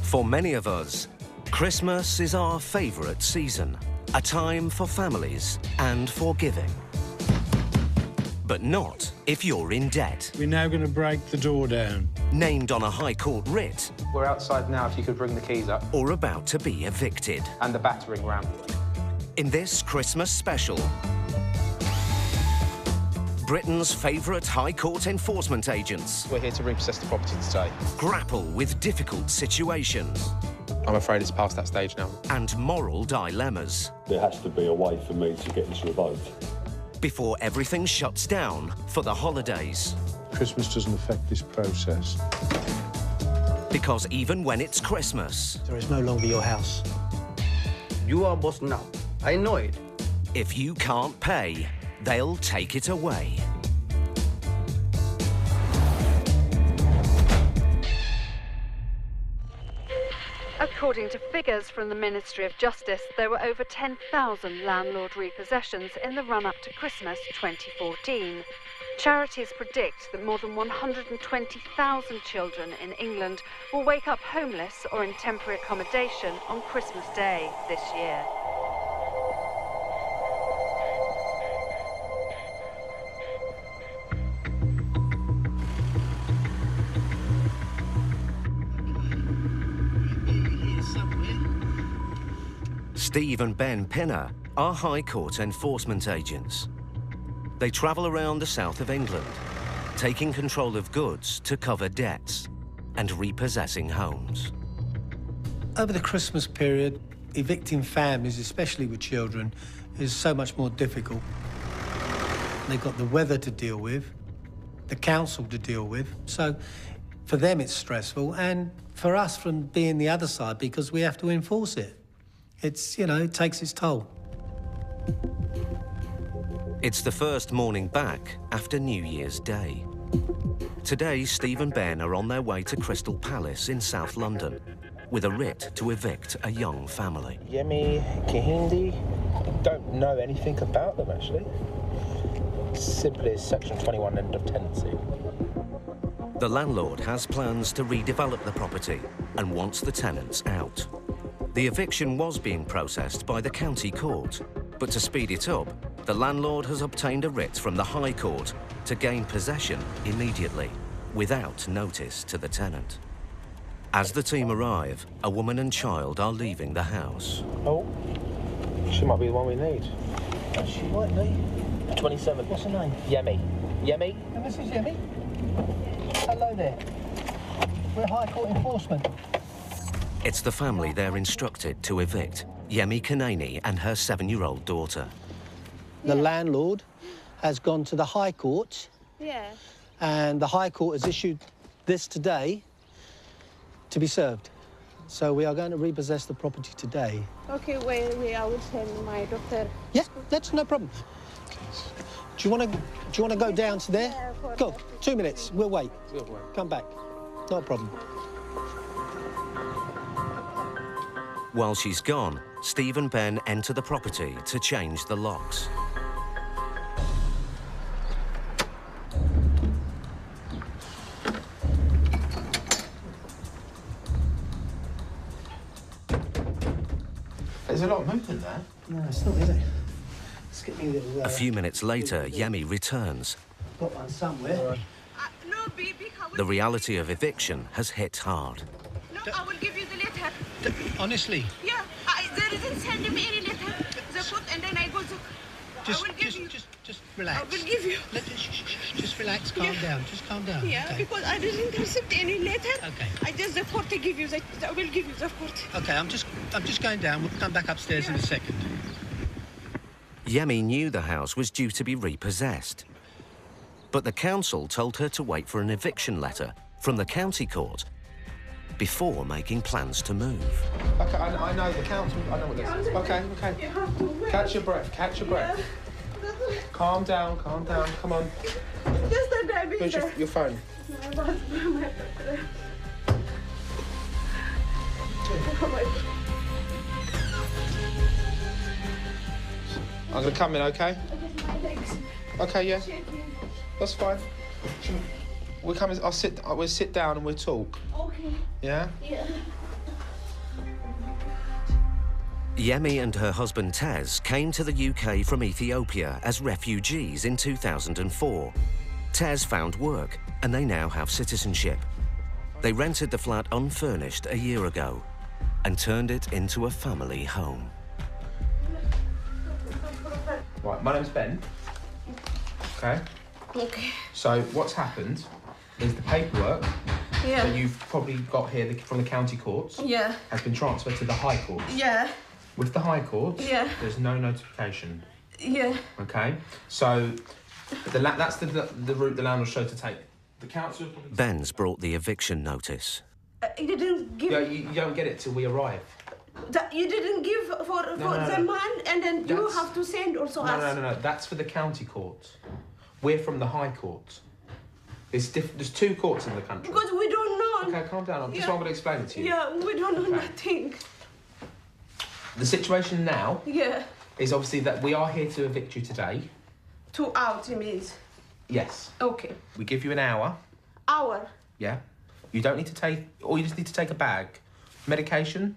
For many of us, Christmas is our favourite season, a time for families and for giving. But not if you're in debt. We're now going to break the door down. Named on a High Court writ. We're outside now, if you could bring the keys up. Or about to be evicted. And the battering ram. In this Christmas special, Britain's favourite High Court enforcement agents. We're here to repossess the property today. Grapple with difficult situations. I'm afraid it's past that stage now. And moral dilemmas. There has to be a way for me to get this revoked. Before everything shuts down for the holidays. Christmas doesn't affect this process. Because even when it's Christmas... There is no longer your house. You are boss now. I know it. If you can't pay, they'll take it away. According to figures from the Ministry of Justice, there were over 10,000 landlord repossessions in the run-up to Christmas 2014. Charities predict that more than 120,000 children in England will wake up homeless or in temporary accommodation on Christmas Day this year. Steve and Ben Pinner are High Court enforcement agents. They travel around the south of England, taking control of goods to cover debts and repossessing homes. Over the Christmas period, evicting families, especially with children, is so much more difficult. They've got the weather to deal with, the council to deal with, so for them it's stressful, and for us from being the other side, because we have to enforce it. It's, you know, it takes its toll. It's the first morning back after New Year's Day. Today, Steve and Ben are on their way to Crystal Palace in South London with a writ to evict a young family. Yemi, Kihindi, don't know anything about them, actually. Simply as Section 21 end of tenancy. The landlord has plans to redevelop the property and wants the tenants out. The eviction was being processed by the county court, but to speed it up, the landlord has obtained a writ from the High Court to gain possession immediately, without notice to the tenant. As the team arrive, a woman and child are leaving the house. Oh, she might be the one we need. She might be. 27. What's her name? Yemi. Yemi? And this is Yemi. Hello there. We're High Court enforcement. It's the family they're instructed to evict, Yemi Kanani and her 7-year-old daughter. The landlord has gone to the High Court. Yeah. And the High Court has issued this today to be served. So we are going to repossess the property today. Okay, wait, I will send my doctor. Yeah, that's no problem. Do you want to go down to there? Yeah, Go. 2 minutes. We'll wait. Come back. Not a problem. While she's gone, Steve and Ben enter the property to change the locks. There's a lot of movement there. No, it's not, is it? Let's get me a little... A few minutes later, Yemi returns. Got one somewhere. No, baby, The reality of eviction has hit hard. No, I will give you the letter. Honestly? Yeah, there isn't sending me any letter. The foot, and then I go to... I will give you. Just relax. I will give you. Just relax, calm down. Just calm down. Yeah, okay. because I didn't receive any letter. Okay. I just the court to give you. I will give you the court. Okay, I'm just going down. We'll come back upstairs in a second. Yemi knew the house was due to be repossessed. But the council told her to wait for an eviction letter from the county court before making plans to move. Okay, I know the council. I know what this is. Okay. Catch your breath. Yeah. Calm down. Come on. Just a baby. Where's your phone? I'm gonna come in, okay? Okay, yeah. That's fine. We'll sit down and we'll talk. Okay. Yeah? Yeah. Yemi and her husband Tez came to the UK from Ethiopia as refugees in 2004. Tez found work and they now have citizenship. They rented the flat unfurnished a year ago and turned it into a family home. Right, my name's Ben. Okay. Okay. So what's happened is the paperwork Yeah. that you've probably got here from the county courts Yeah. has been transferred to the High Court. Yeah. With the High Court, Yeah. there's no notification. Yeah. Okay, so that's the route the landlord showed to take. The council. Ben's brought the eviction notice. You didn't give. Yeah, you don't get it till we arrive. You didn't give for the man, and then you have to send also us. No. That's for the county court. We're from the High Court. There's two courts in the country. Because we don't know. Okay, calm down. This is what I'm going to explain it to you. Yeah, we don't know nothing. The situation now Yeah. is obviously that we are here to evict you today. 2 hours, it means. Yes. Okay. We give you an hour. Hour. Yeah. You don't need to take, or you just need to take a bag. Medication,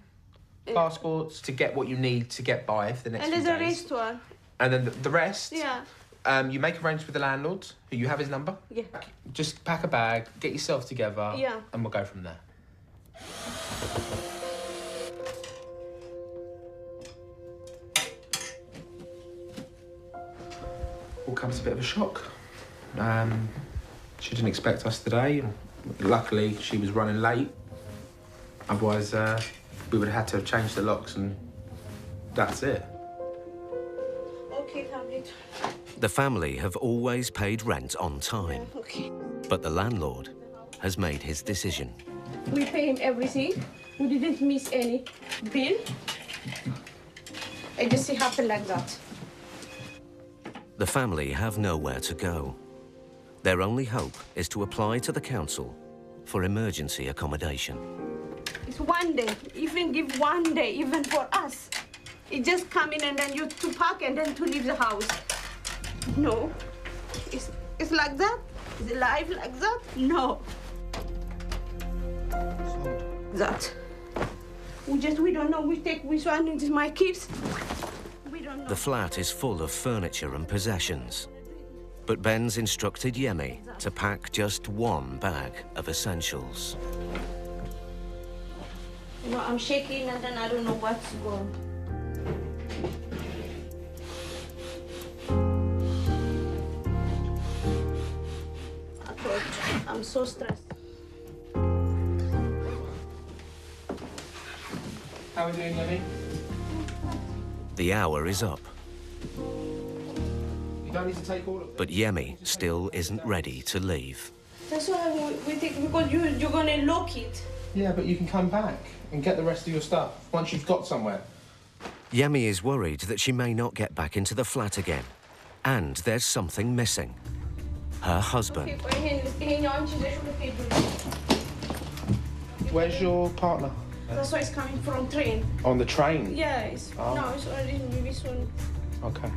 passports, to get what you need to get by for the next And few there's a days. restaurant. And then the rest, Yeah. you make arrangements with the landlord, who you have his number. Yeah. Just pack a bag, get yourself together, Yeah. and we'll go from there. All comes a bit of a shock. She didn't expect us today, and luckily she was running late. Otherwise, we would have had to have changed the locks, and that's it. Okay, complete. The family have always paid rent on time, Okay. but the landlord has made his decision. We pay him everything. We didn't miss any bill. It just happened like that. The family have nowhere to go. Their only hope is to apply to the council for emergency accommodation. It's 1 day. Even give 1 day, even for us. It just come in and then you to park and then to leave the house. No. It's like that? Is it life like that? No. That. We don't know. We take which one is my kids. We don't know. The flat is full of furniture and possessions. But Ben's instructed Yemi to pack just 1 bag of essentials. You know, I'm shaking and then I don't know what's going. I'm so stressed. How are we doing, Yemi? The hour is up, You don't need to take all of them. but Yemi still isn't ready to leave. That's why we think, because you're gonna lock it. Yeah, but you can come back and get the rest of your stuff once you've got somewhere. Yemi is worried that she may not get back into the flat again. And there's something missing. Her husband. Where's your partner? That's why it's coming from train. On the train? Yeah, it's, no, it's already maybe soon. Okay.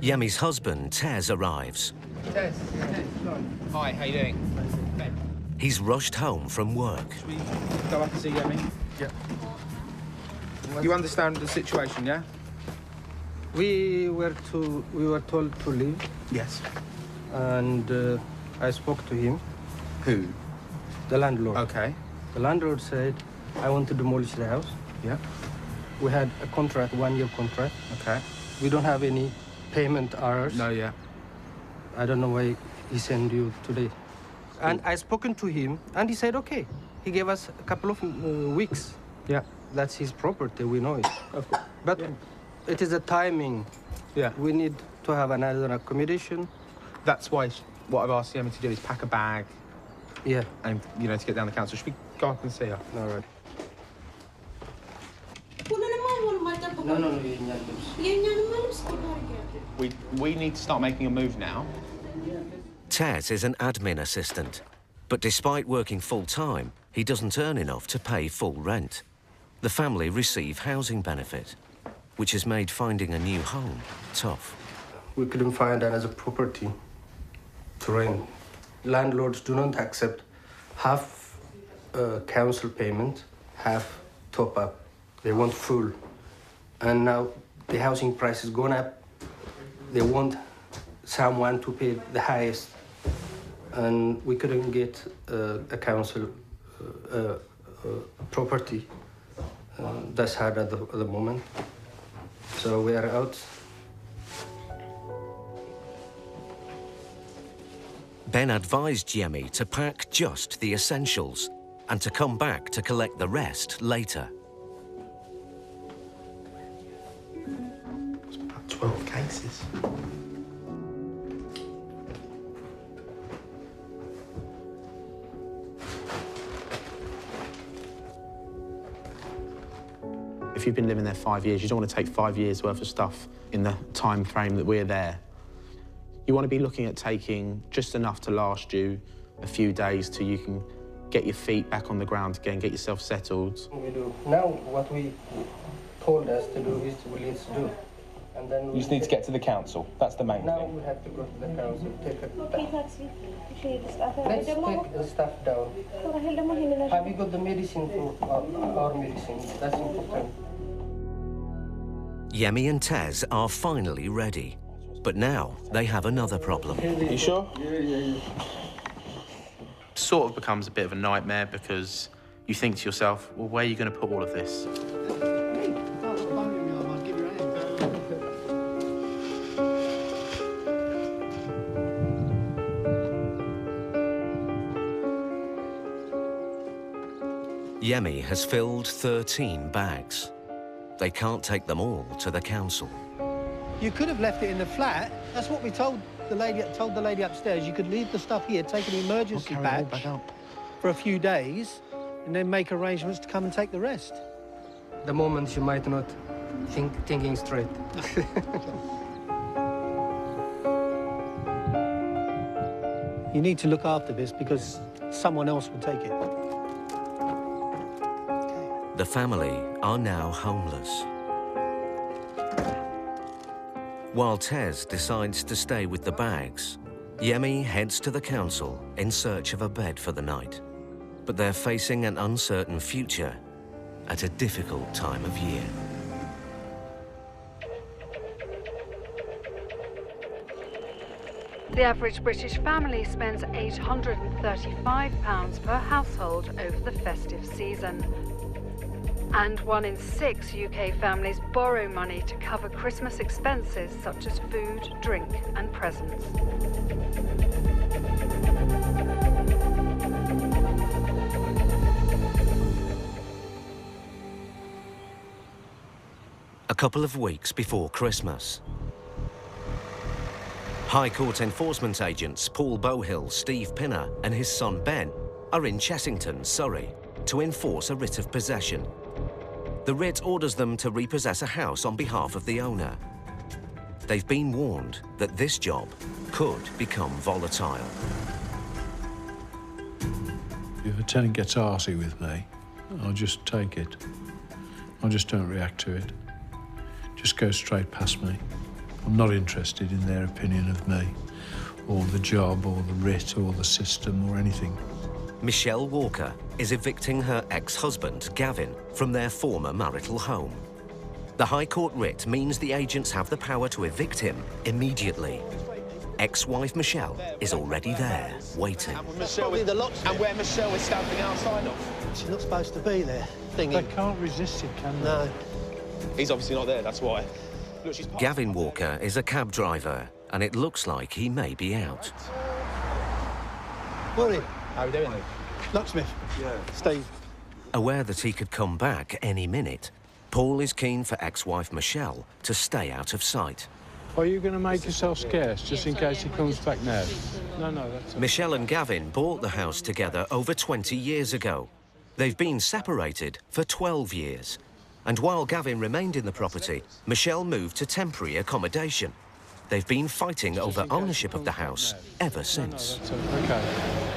Yemi's husband, Tez, arrives. Tez. Hi, how you doing? Ben. He's rushed home from work. Should we go up and see Yemi? Yeah. You understand the situation, yeah? We were told to leave, Yes. and I spoke to him, Who? the landlord. Okay. The landlord said, I want to demolish the house. Yeah. We had a contract, 1-year contract. Okay. We don't have any payment hours. No, yeah. I don't know why he sent you today. And I spoken to him, and he said, okay. He gave us a couple of weeks. Yeah. That's his property, we know it. But it is a timing. Yeah. We need to have another accommodation. That's why what I've asked Yemi to do is pack a bag Yeah. and, to get down the council. Should we go up and see her? All right. We need to start making a move now. Tez is an admin assistant, but despite working full-time, he doesn't earn enough to pay full rent. The family receive housing benefit, which has made finding a new home tough. We couldn't find another property. to rent. Landlords do not accept half council payment, half top-up. They want full. And now the housing price has gone up. They want someone to pay the highest. And we couldn't get a council property. That's hard at the moment. So we are out. Ben advised Yemi to pack just the essentials and to come back to collect the rest later. It's about 12 cases. If you've been living there 5 years, you don't want to take 5 years worth of stuff in the time frame that we're there. You want to be looking at taking just enough to last you a few days till you can get your feet back on the ground again, get yourself settled. We do. Now what we told us to do is we need to do. And then you just need to get to the council. That's the main now thing. We have to go to the council, take it down. Let's take the stuff down. Have you got the medicine for our medicine? That's important. Yemi and Tez are finally ready, but now they have another problem. You sure? Yeah. Sort of becomes a bit of a nightmare because you think to yourself, well, where are you going to put all of this? Yemi has filled 13 bags. They can't take them all to the council. You could have left it in the flat. That's what we told the lady upstairs. You could leave the stuff here, take an emergency batch for a few days, and then make arrangements to come and take the rest. The moment you might not thinking straight. You need to look after this because someone else will take it. The family are now homeless. While Tez decides to stay with the bags, Yemi heads to the council in search of a bed for the night. But they're facing an uncertain future at a difficult time of year. The average British family spends £835 per household over the festive season. And 1 in 6 UK families borrow money to cover Christmas expenses such as food, drink and presents. A couple of weeks before Christmas, High Court enforcement agents Paul Bohill, Steve Pinner and his son Ben are in Chessington, Surrey, to enforce a writ of possession. The writ orders them to repossess a house on behalf of the owner. They've been warned that this job could become volatile. If a tenant gets arsey with me, I'll just take it. I just don't react to it. Just go straight past me. I'm not interested in their opinion of me, or the job, or the writ, or the system, or anything. Michelle Walker is evicting her ex-husband, Gavin, from their former marital home. The High Court writ means the agents have the power to evict him immediately. Ex-wife Michelle is already there, waiting. And where Michelle is standing outside of. She's not supposed to be there. They can't resist it, can they? No. He's obviously not there, that's why. Look, Gavin Walker is a cab driver, and it looks like he may be out. Morning. How are we doing? Locksmith. Yeah. Steve. Aware that he could come back any minute, Paul is keen for ex-wife Michelle to stay out of sight. Are you going to make yourself scarce, just in case he comes back now? No, that's... Michelle and Gavin bought the house together over 20 years ago. They've been separated for 12 years. And while Gavin remained in the property, Michelle moved to temporary accommodation. They've been fighting over ownership of the house ever since. OK.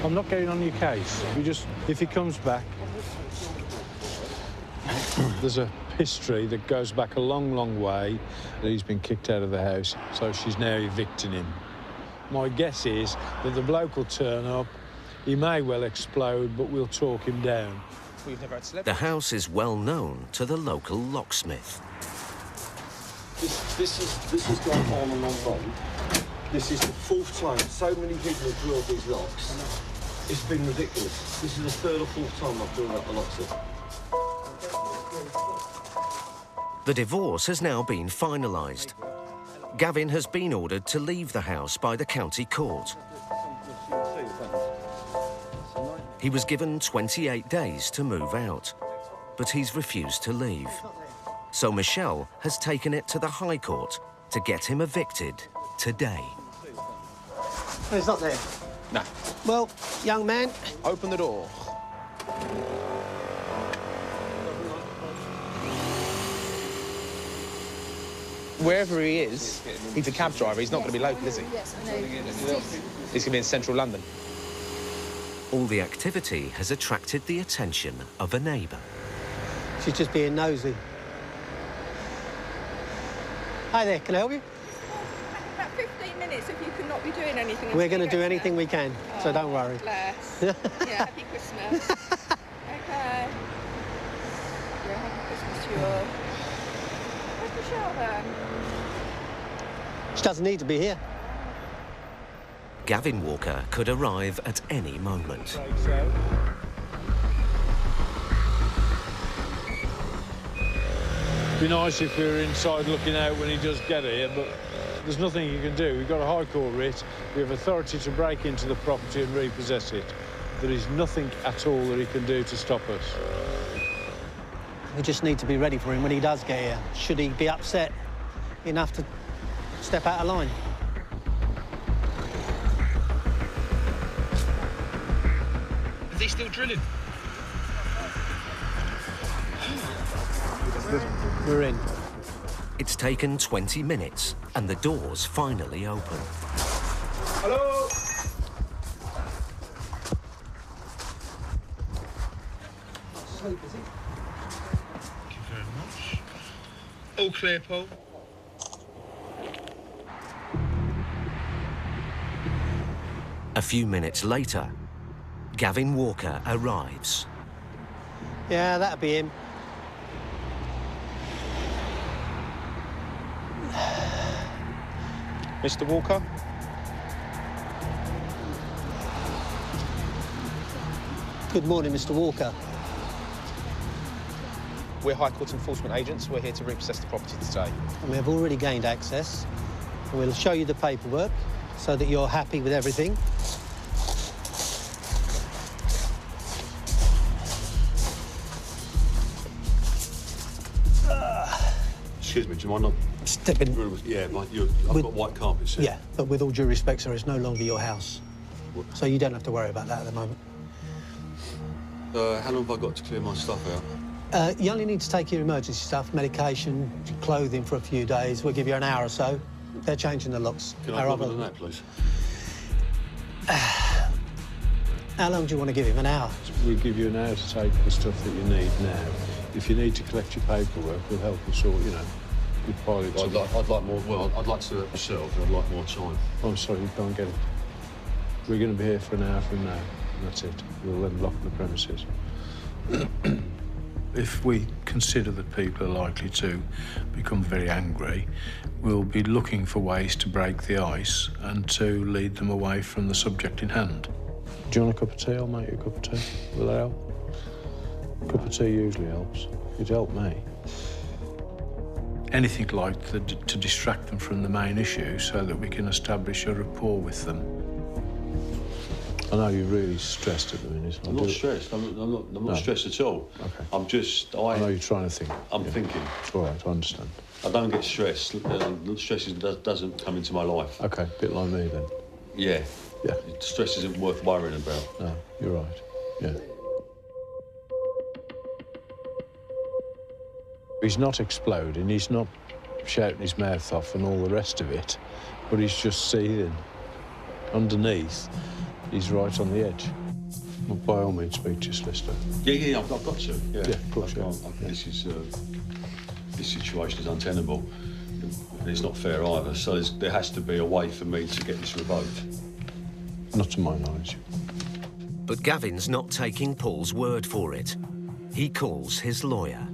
I'm not getting on your case. If he comes back, there's a history that goes back a long, long way that he's been kicked out of the house, so she's now evicting him. My guess is that the bloke will turn up, he may well explode, but we'll talk him down. We've never had celebrities. The house is well known to the local locksmith. This has gone on and on and on. This is the 4th time so many people have drilled these locks. It's been ridiculous. This is the 3rd or 4th time I've drilled out the locks here. The divorce has now been finalised. Gavin has been ordered to leave the house by the county court. He was given 28 days to move out, but he's refused to leave. So Michelle has taken it to the High Court to get him evicted today. No, he's not there. No. Well, young man... Open the door. Wherever he is, he's a cab driver. He's not going to be local, is he? Yes, I know. He's going to be in central London. All the activity has attracted the attention of a neighbour. She's just being nosy. Hi there, can I help you? About 15 minutes if you cannot be doing anything. We're going to do anything we can, so don't worry. Bless. Yeah, happy Christmas. Okay. Yeah, happy Christmas to you all. Where's Michelle then? She doesn't need to be here. Gavin Walker could arrive at any moment. It'd be nice if we were inside looking out when he does get here, but there's nothing you can do. We've got a High Court writ. We have authority to break into the property and repossess it. There is nothing at all that he can do to stop us. We just need to be ready for him when he does get here. Should he be upset enough to step out of line? Is he still drilling? We're in. It's taken 20 minutes and the door's finally open. Hello? So busy. Thank you very much. All clear, Paul. A few minutes later, Gavin Walker arrives. Yeah, that'll be him. Mr. Walker? Good morning, Mr. Walker. We're High Court enforcement agents. We're here to repossess the property today. And we have already gained access. And we'll show you the paperwork so that you're happy with everything. Excuse me, do you mind not... Stepping... Yeah, I've got white carpets here. Yeah, but with all due respect, sir, it's no longer your house. What? So you don't have to worry about that at the moment. How long have I got to clear my stuff out? You only need to take your emergency stuff, medication, clothing for a few days. We'll give you an hour or so. They're changing the locks. Can I have longer than that, please? How long do you want to give him? An hour? We'll give you an hour to take the stuff that you need now. If you need to collect your paperwork, we'll help you sort, you know, your pilots. I'd like more, well, I'd like to myself, I'd like more time. I'm sorry, you can't get it. We're going to be here for an hour from now, and that's it. We'll then lock the premises. If we consider that people are likely to become very angry, we'll be looking for ways to break the ice and to lead them away from the subject in hand. Do you want a cup of tea? I'll make you a cup of tea. Will that help? A cup of tea usually helps. It'd help me. Anything like that to distract them from the main issue so that we can establish a rapport with them. I know you're really stressed at the minute. I'm not stressed. I'm not stressed at all. Okay. I'm just... I know you're trying to think. I'm thinking. All right, I understand. I don't get stressed. Stress doesn't come into my life. Okay, a bit like me then. Yeah. Yeah. Stress isn't worth worrying about. No, you're right. Yeah. He's not exploding, he's not shouting his mouth off and all the rest of it, but he's just seething. Underneath, he's right on the edge. Well, by all means, speak to your solicitor. Yeah, I've got to. Yeah, of course, This situation is untenable. And it's not fair either, so there has to be a way for me to get this revoked. Not to my knowledge. But Gavin's not taking Paul's word for it. He calls his lawyer.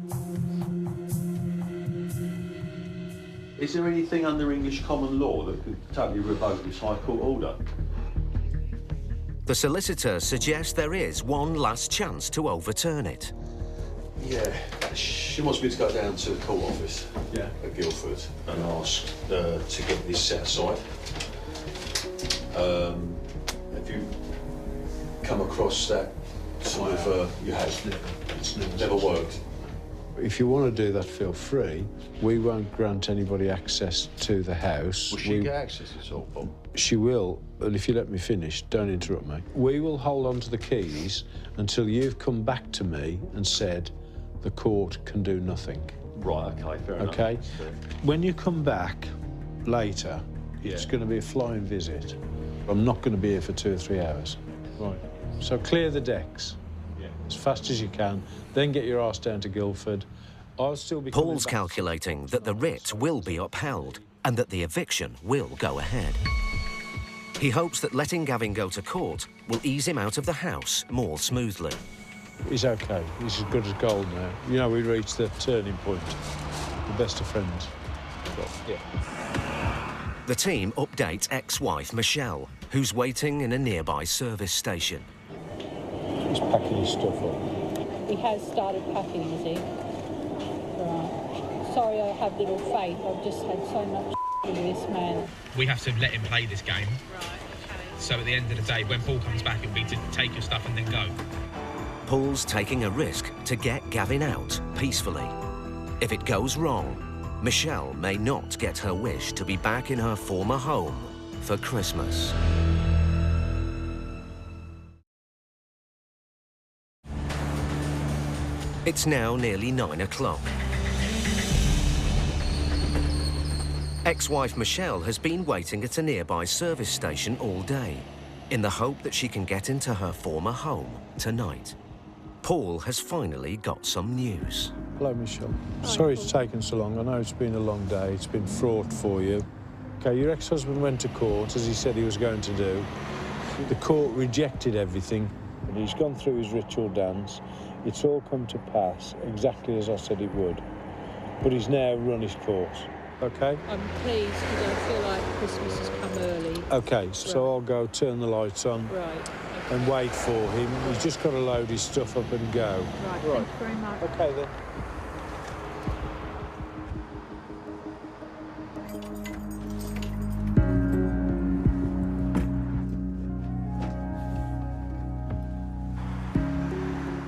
Is there anything under English common law that could totally revoke this High Court order? The solicitor suggests there is one last chance to overturn it. Yeah, she wants me to go down to the court office at Guildford and ask to get this set aside. Have you come across that sort of, you have? It's never worked. If you want to do that, feel free. We won't grant anybody access to the house. Will she get access at all, Bob? She will, and if you let me finish, don't interrupt me. We will hold on to the keys until you've come back to me and said the court can do nothing. Right, OK, fair enough. OK? When you come back later, it's going to be a flying visit. I'm not going to be here for 2 or 3 hours. Right. So clear the decks as fast as you can, then get your arse down to Guildford. I'll still be Paul's calculating that the writ will be upheld and that the eviction will go ahead. He hopes that letting Gavin go to court will ease him out of the house more smoothly. He's OK. He's as good as gold now. You know, we reached the turning point. The best of friends. But, The team updates ex-wife Michelle, who's waiting in a nearby service station. He's packing his stuff up. He has started packing, is he? Right. Sorry I have little faith. I've just had so much with this man. We have to let him play this game. Right, okay. So at the end of the day, when Paul comes back, it'll be to take your stuff and then go. Paul's taking a risk to get Gavin out peacefully. If it goes wrong, Michelle may not get her wish to be back in her former home for Christmas. It's now nearly 9 o'clock. Ex-wife Michelle has been waiting at a nearby service station all day in the hope that she can get into her former home tonight. Paul has finally got some news. Hello, Michelle. Sorry it's taken so long. I know it's been a long day. It's been fraught for you. OK, your ex-husband went to court, as he said he was going to do. The court rejected everything, and he's gone through his ritual dance. It's all come to pass exactly as I said it would. But he's now run his course. OK? I'm pleased because I feel like Christmas has come early. OK, so I'll go turn the lights on. Right. And wait for him. He's just got to load his stuff up and go. Right, thank you very much. OK, then.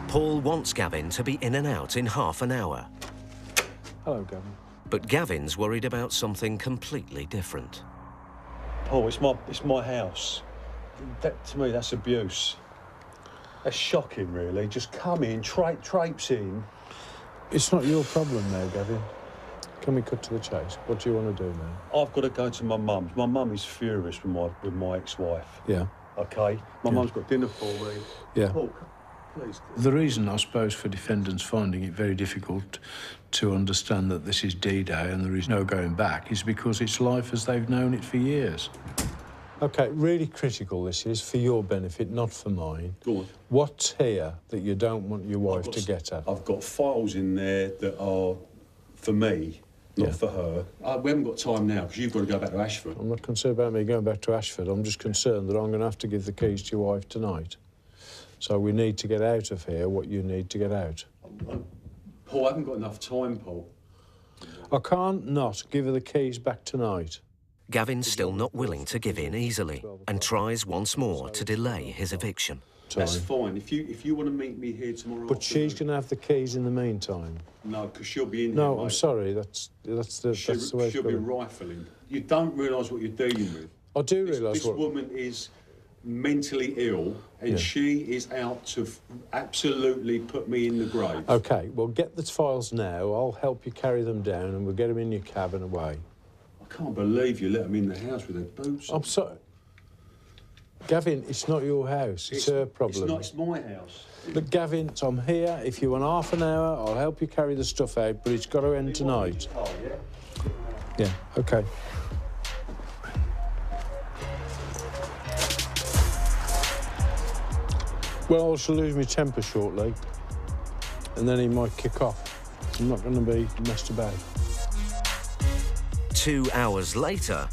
Paul wants Gavin to be in and out in half an hour. Hello, Gavin. But Gavin's worried about something completely different. Oh, it's my house. That, to me, that's abuse. That's shocking, really. Just come in, traipse in. It's not your problem now, Gavin. Can we cut to the chase? What do you want to do now? I've got to go to my mum's. My mum is furious with my ex-wife. Yeah. OK? My mum's got dinner for me. Yeah. Paul, please. The reason, I suppose, for defendants finding it very difficult to understand that this is D-Day and there is no going back is because it's life as they've known it for years. OK, really critical this is, for your benefit, not for mine. Go on. What's here that you don't want your wife to get at? I've got files in there that are for me, not for her. We haven't got time now because you've got to go back to Ashford. I'm not concerned about me going back to Ashford. I'm just concerned that I'm going to have to give the keys to your wife tonight. So we need to get out of here what you need to get out. Paul, I haven't got enough time, Paul. I can't not give her the keys back tonight. Gavin's still not willing to give in easily and tries once more to delay his eviction. That's fine. If you want to meet me here tomorrow But she's going to have the keys in the meantime. No, because she'll be in No, here, I'm sorry. That's the way it's she'll be rifling. You don't realise what you're dealing with. I do realise this woman is mentally ill and she is out to absolutely put me in the grave. OK, well, get the files now. I'll help you carry them down and we'll get them in your cab and away. I can't believe you let them in the house with their boots on. I'm sorry. Gavin, it's not your house. It's her problem. It's my house. Look, Gavin, I'm here. If you want half an hour, I'll help you carry the stuff out, but it's got to end tonight. Yeah, OK. Well, I shall lose my temper shortly, and then he might kick off. I'm not going to be messed about. 2 hours later,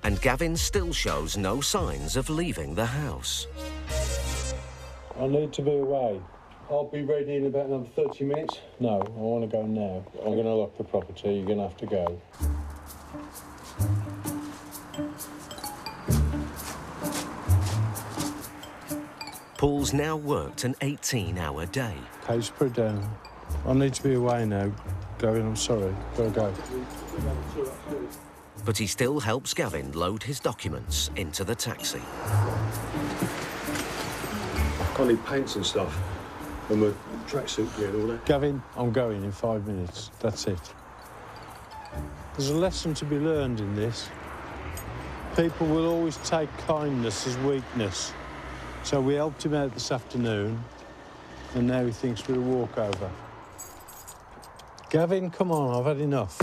and Gavin still shows no signs of leaving the house. I need to be away. I'll be ready in about another 30 minutes. No, I want to go now. I'm going to lock the property. You're going to have to go. Paul's now worked an 18-hour day. Okay, just put it down. I need to be away now. Gavin, I'm sorry. Gotta go. But he still helps Gavin load his documents into the taxi. I need paints and stuff. And my tracksuit gear and all that. Gavin, I'm going in 5 minutes. That's it. There's a lesson to be learned in this. People will always take kindness as weakness. So we helped him out this afternoon, and now he thinks we're a walkover. Gavin, come on, I've had enough.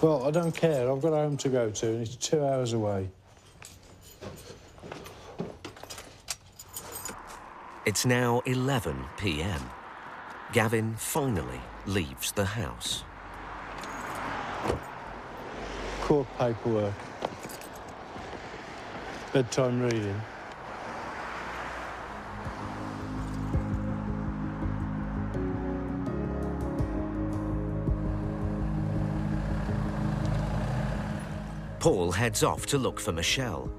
Well, I don't care. I've got home to go to, and it's 2 hours away. It's now 11 p.m. Gavin finally leaves the house. Court paperwork. Bedtime reading. Paul heads off to look for Michelle.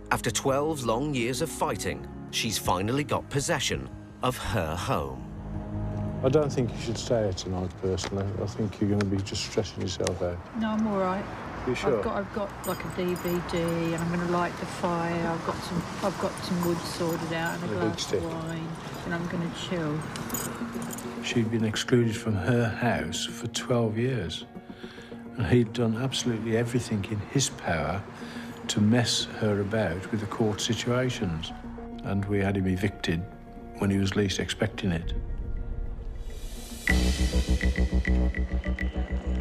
After 12 long years of fighting, she's finally got possession of her home. I don't think you should stay here tonight, personally. I think you're going to be just stressing yourself out. No, I'm all right. You sure? I've got like a DVD, and I'm going to light the fire. I've got some wood sorted out and a glass of wine, and I'm going to chill. She'd been excluded from her house for 12 years, and he'd done absolutely everything in his power to mess her about with the court situations, and we had him evicted when he was least expecting it.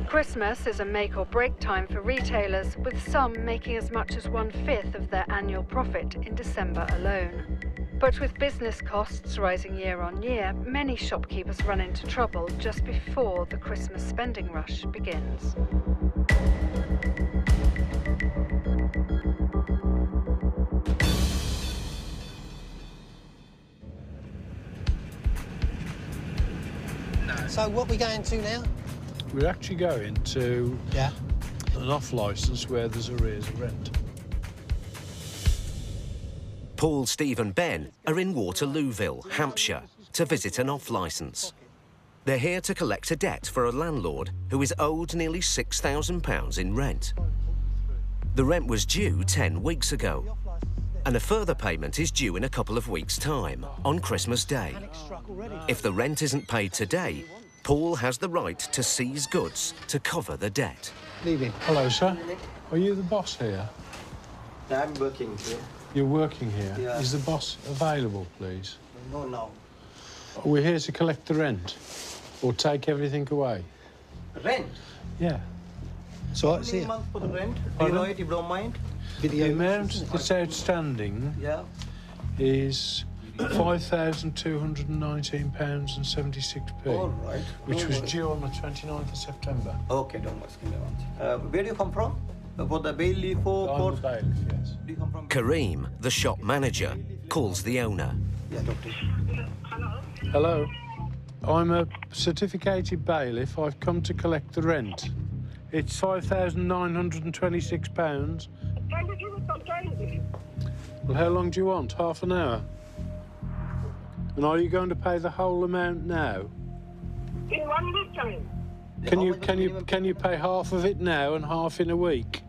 Christmas is a make-or-break time for retailers, with some making as much as 1/5 of their annual profit in December alone. But with business costs rising year on year, many shopkeepers run into trouble just before the Christmas spending rush begins. So what are we going to now? We're actually going to an off licence where there's arrears of rent. Paul, Steve and Ben are in Waterlooville, Hampshire, to visit an off licence. They're here to collect a debt for a landlord who is owed nearly £6,000 in rent. The rent was due 10 weeks ago, and a further payment is due in a couple of weeks' time, on Christmas Day. If the rent isn't paid today, Paul has the right to seize goods to cover the debt. Leaving. Hello, sir. Are you the boss here? I'm working here. You're working here? Yeah. Is the boss available, please? No, no. We're here to collect the rent, or take everything away. Rent? Yeah. So How many months for the rent? Do you know it, if you don't mind? The amount that's outstanding is £5,219.76, All right. which was due on the 29th of September. Okay, don't worry. Give me one. Where do you come from? For the bailiff or... I'm the bailiff, yes. Do you come from... Kareem, the shop manager, calls the owner. Yeah, doctor. Hello. I'm a certificated bailiff. I've come to collect the rent. It's £5,926. Well, how long do you want? Half an hour? And are you going to pay the whole amount now? In 1 week time. Can you pay half of it now and half in a week?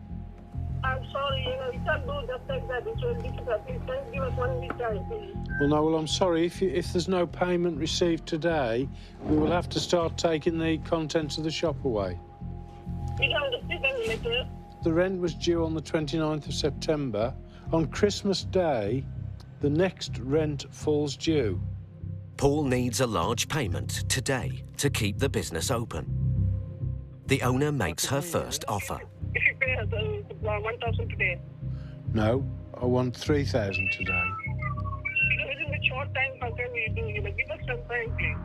I'm sorry, you can't do just like that. It's very difficult. Please, can you give us 1 week time, please? Well, no, I'm sorry. If there's no payment received today, we will have to start taking the contents of the shop away. We don't receive any letter. The rent was due on the 29th of September. On Christmas Day, the next rent falls due. Paul needs a large payment today to keep the business open. The owner makes her first offer. If you pay us 1,000 today. No, I want 3,000 today. Within the short time, how can we do? You know, give us some time, please.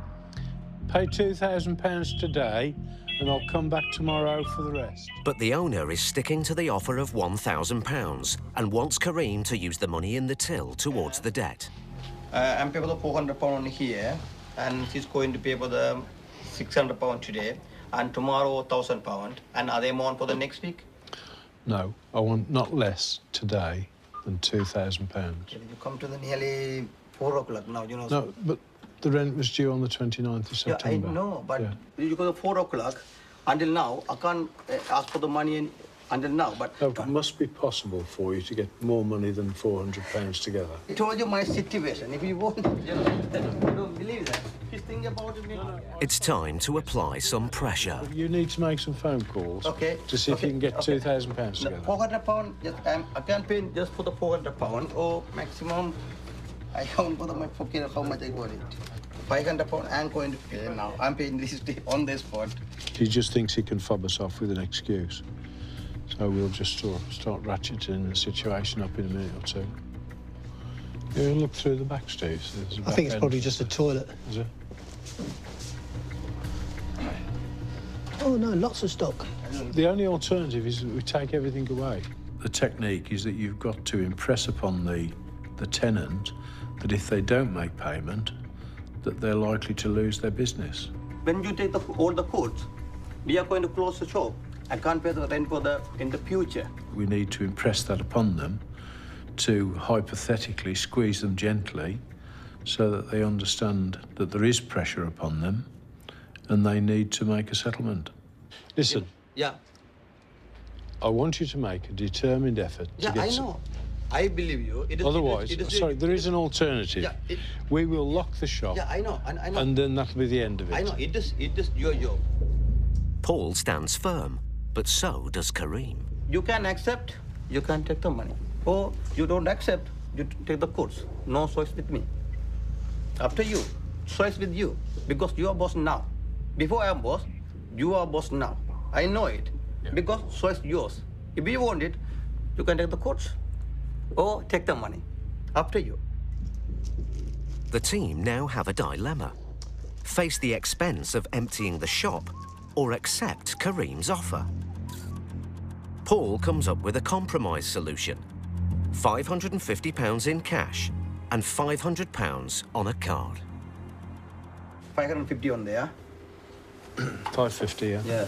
Pay £2,000 today, and I'll come back tomorrow for the rest. But the owner is sticking to the offer of £1,000 and wants Kareem to use the money in the till towards the debt. I'm paying for the £400 on here, and he's going to pay for the £600 today, and tomorrow £1,000, and other amount for the next week? No, I want not less today than £2,000. You come to the nearly 4 o'clock now, you know. No, but the rent was due on the 29th of September. Yeah, I know, but you go to 4 o'clock. Until now, I can't ask for the money until now, but... No, it must be possible for you to get more money than £400 together. I told you my situation. If you won't, you don't believe that. If you think about it... It's time to apply some pressure. You need to make some phone calls to see if you can get £2,000 together. £400, I can pay just for the £400, or maximum, I count for my pocket how much I got it. £500, I'm going to pay now. I'm paying this day on the spot. He just thinks he can fob us off with an excuse. So we'll just start ratcheting the situation up in a minute or two. You look through the back stairs. I think it's probably just a toilet. Is it? Oh, no, lots of stock. The only alternative is that we take everything away. The technique is that you've got to impress upon the tenant that if they don't make payment, that they're likely to lose their business. When you take all the codes, we are going to close the shop. I can't pay the rent in the future. We need to impress that upon them to hypothetically squeeze them gently so that they understand that there is pressure upon them and they need to make a settlement. Listen. Yeah. I want you to make a determined effort to get... Yeah, I know. I believe you. Otherwise, sorry, there is an alternative. Yeah, we will lock the shop. Yeah, I know. And then that'll be the end of it. I know. It is your job. Paul stands firm, but so does Kareem. You can accept, you can take the money. Or you don't accept, you take the course. No choice with me. After you, choice with you. Because you are boss now. Before I am boss, you are boss now. I know it. Yeah. Because choice yours. If you want it, you can take the course. Or take the money. After you. The team now have a dilemma. Face the expense of emptying the shop or accept Kareem's offer. Paul comes up with a compromise solution. £550 in cash and £500 on a card. 550 on there. 550, yeah? Yeah.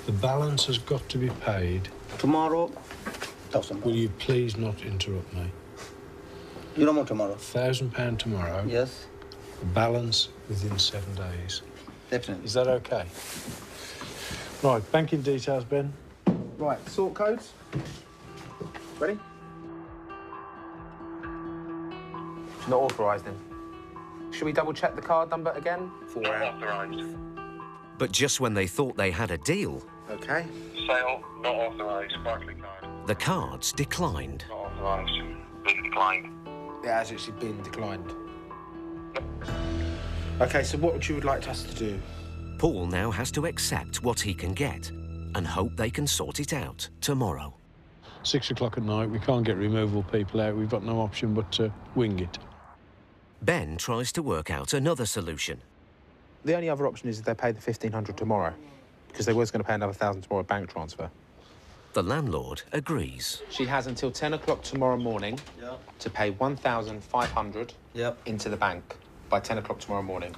The balance has got to be paid. Tomorrow, 1,000. Will you please not interrupt me? You know more tomorrow. £1,000 tomorrow. Yes. The balance within 7 days. Definitely. Is that okay? Right, banking details, Ben. Right, sort codes. Ready? It's not authorised then. Should we double check the card number again? Not authorised. But just when they thought they had a deal... Okay. Sale, not authorised. Barclay card. The cards declined. Not authorised. Been declined. It has actually been declined. Okay, so what would you like us to do? Paul now has to accept what he can get and hope they can sort it out tomorrow. 6 o'clock at night, we can't get removal people out. We've got no option but to wing it. Ben tries to work out another solution. The only other option is if they pay the £1,500 tomorrow, because they was going to pay another £1,000 tomorrow bank transfer. The landlord agrees. She has until 10 o'clock tomorrow morning to pay £1,500 into the bank by 10 o'clock tomorrow morning.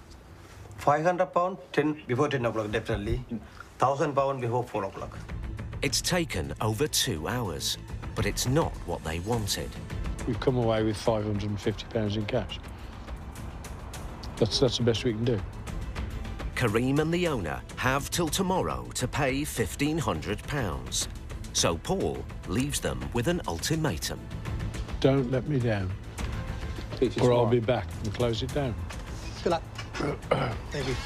£500 before 10 o'clock, definitely. £1,000 before 4 o'clock. It's taken over 2 hours, but it's not what they wanted. We've come away with £550 in cash. That's the best we can do. Kareem and the owner have till tomorrow to pay £1,500. So Paul leaves them with an ultimatum. Don't let me down, or I'll be back and close it down. Good luck. Thank you.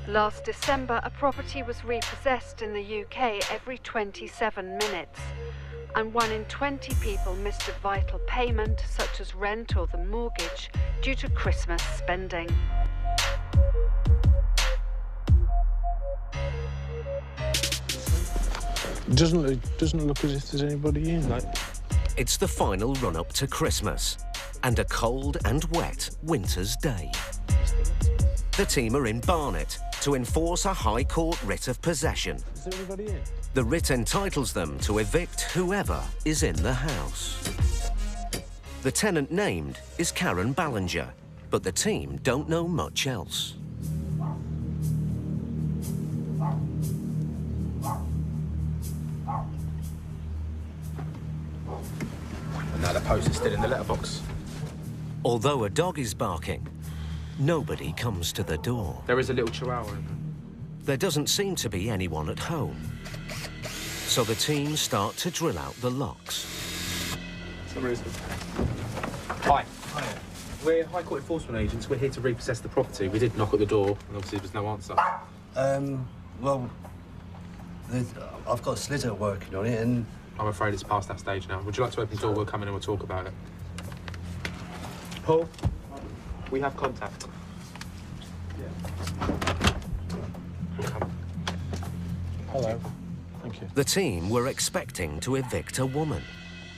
Last December, a property was repossessed in the UK every 27 minutes. and 1 in 20 people missed a vital payment, such as rent or the mortgage, due to Christmas spending. Doesn't look as if there's anybody in. No. It's the final run-up to Christmas and a cold and wet winter's day. The team are in Barnet to enforce a High Court writ of possession. Is there anybody in? The writ entitles them to evict whoever is in the house. The tenant named is Karen Ballinger, but the team don't know much else. And now the post is still in the letterbox. Although a dog is barking, nobody comes to the door. There is a little chihuahua. There doesn't seem to be anyone at home. So the team start to drill out the locks. Hi. Hiya. We're High Court enforcement agents. We're here to repossess the property. We did knock at the door, and obviously there was no answer. Well, I've got a solicitor working on it, and... I'm afraid it's past that stage now. Would you like to open the door? We'll come in and we'll talk about it. Paul, we have contact. Hello. Thank you. The team were expecting to evict a woman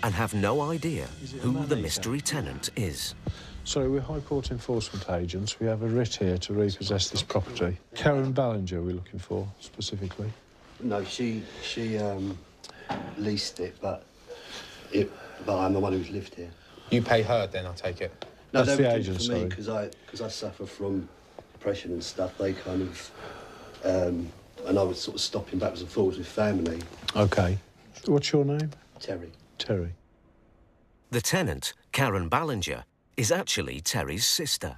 and have no idea who the mystery tenant is. Sorry, we're High Court enforcement agents. We have a writ here to repossess this property. Karen Ballinger we're looking for, specifically. No, she leased it, but I'm the one who's lived here. You pay her, then, I take it? No, that's the agent, for me, because I suffer from depression and stuff. They kind of... and I was sort of stopping backwards and forwards with family. OK. What's your name? Terry. Terry. The tenant, Karen Ballinger, is actually Terry's sister.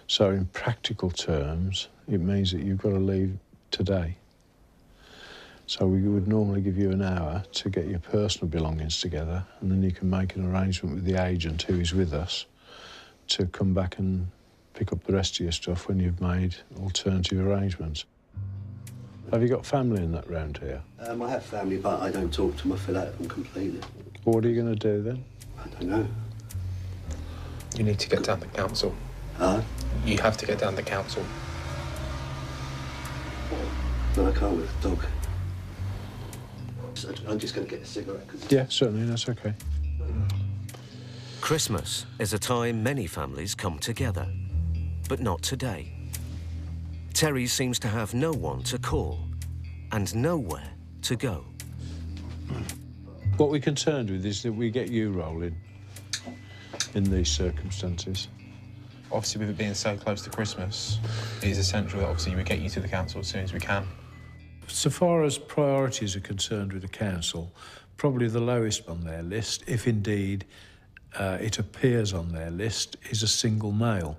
So in practical terms, it means that you've got to leave today. So we would normally give you an hour to get your personal belongings together, and then you can make an arrangement with the agent who is with us to come back and pick up the rest of your stuff when you've made alternative arrangements. Have you got family in that round here? I have family, but I don't talk to them. I feel out of them completely. What are you going to do then? I don't know. You need to get down to council. Huh? You have to get down to council. But I can't with a dog. I'm just going to get a cigarette. Yeah, certainly, that's OK. Christmas is a time many families come together, but not today. Terry seems to have no one to call and nowhere to go. What we're concerned with is that we get you rolling in these circumstances. Obviously, with it being so close to Christmas, it is essential that obviously we get you to the council as soon as we can. So far as priorities are concerned with the council, probably the lowest on their list, if indeed it appears on their list, is a single male.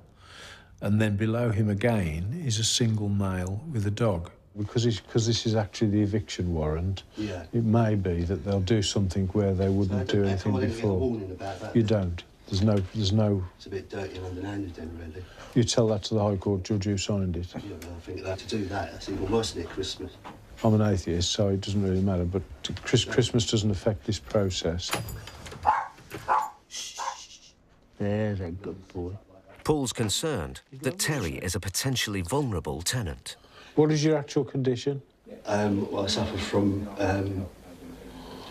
And then below him again is a single male with a dog. Because this is actually the eviction warrant, yeah. It may be that they'll do something where they wouldn't do anything before. Warning about that, you don't. There's no... It's a bit dirty and underhanded then, really. You tell that to the High Court judge who signed it. Yeah, well, I think that to do that's even worse than at Christmas. I'm an atheist, so it doesn't really matter, but Christmas doesn't affect this process. There's a good boy. Paul's concerned that Terry is a potentially vulnerable tenant. What is your actual condition? Well, I suffer from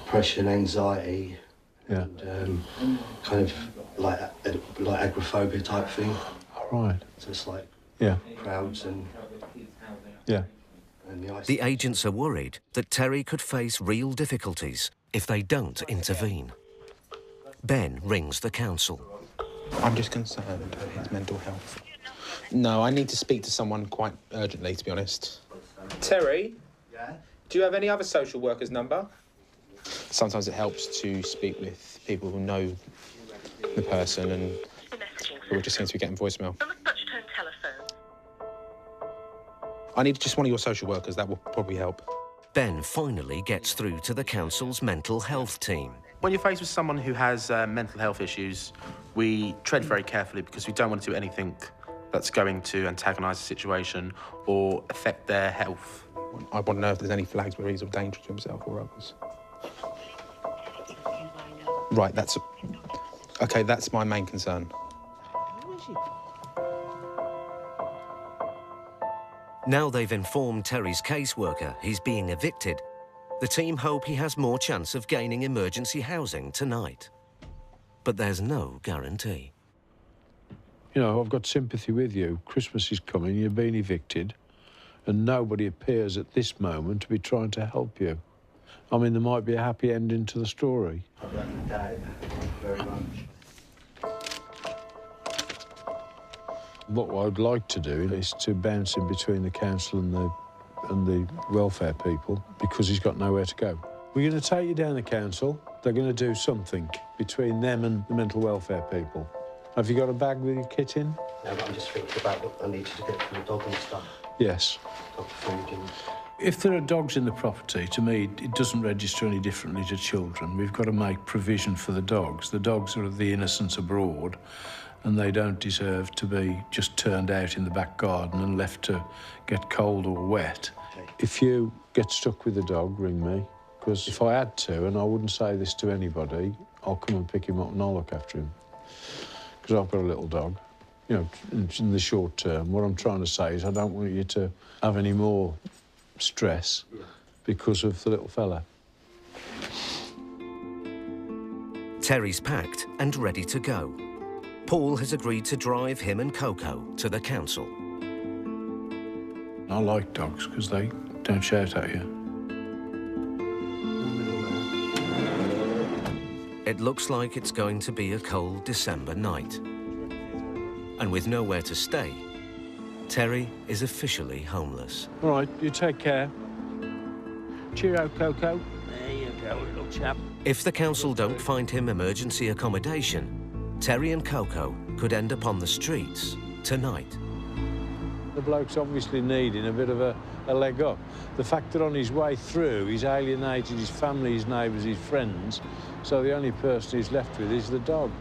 depression, anxiety, yeah. And kind of like agoraphobia type thing. Right. So it's like crowds and... Yeah. The agents are worried that Terry could face real difficulties if they don't intervene. Ben rings the council. I'm just concerned about his mental health. No, I need to speak to someone quite urgently, to be honest. Terry? Yeah? Do you have any other social worker's number? Sometimes it helps to speak with people who know the person and who just seem to be getting voicemail. I need just one of your social workers, that will probably help. Ben finally gets through to the council's mental health team. When you're faced with someone who has mental health issues, we tread very carefully because we don't want to do anything that's going to antagonise the situation or affect their health. I want to know if there's any flags where he's of danger to himself or others. Right, that's... OK, that's my main concern. Now they've informed Terry's caseworker he's being evicted, the team hope he has more chance of gaining emergency housing tonight. But there's no guarantee. You know, I've got sympathy with you. Christmas is coming, you're being evicted, and nobody appears at this moment to be trying to help you. I mean, there might be a happy ending to the story. I'd like to die very much. What I'd like to do is to bounce in between the council and the welfare people, because he's got nowhere to go. We're going to take you down the council. They're going to do something between them and the mental welfare people. Have you got a bag with your kit in? No, but I'm just thinking about what I need to get for the dog and stuff. Yes. Dog food and... If there are dogs in the property, to me, it doesn't register any differently to children. We've got to make provision for the dogs. The dogs are the innocents abroad, and they don't deserve to be just turned out in the back garden and left to get cold or wet. Okay. If you get stuck with a dog, ring me, because if I had to, and I wouldn't say this to anybody, I'll come and pick him up and I'll look after him. Because I've got a little dog. You know, in the short term, what I'm trying to say is I don't want you to have any more stress because of the little fella. Terry's packed and ready to go. Paul has agreed to drive him and Coco to the council. I like dogs because they don't shout at you. It looks like it's going to be a cold December night. And with nowhere to stay, Terry is officially homeless. All right, you take care. Cheerio, Coco. There you go, little chap. If the council don't find him emergency accommodation, Terry and Coco could end up on the streets tonight. The bloke's obviously needing a bit of a leg up. The fact that on his way through, he's alienated his family, his neighbours, his friends, so the only person he's left with is the dog.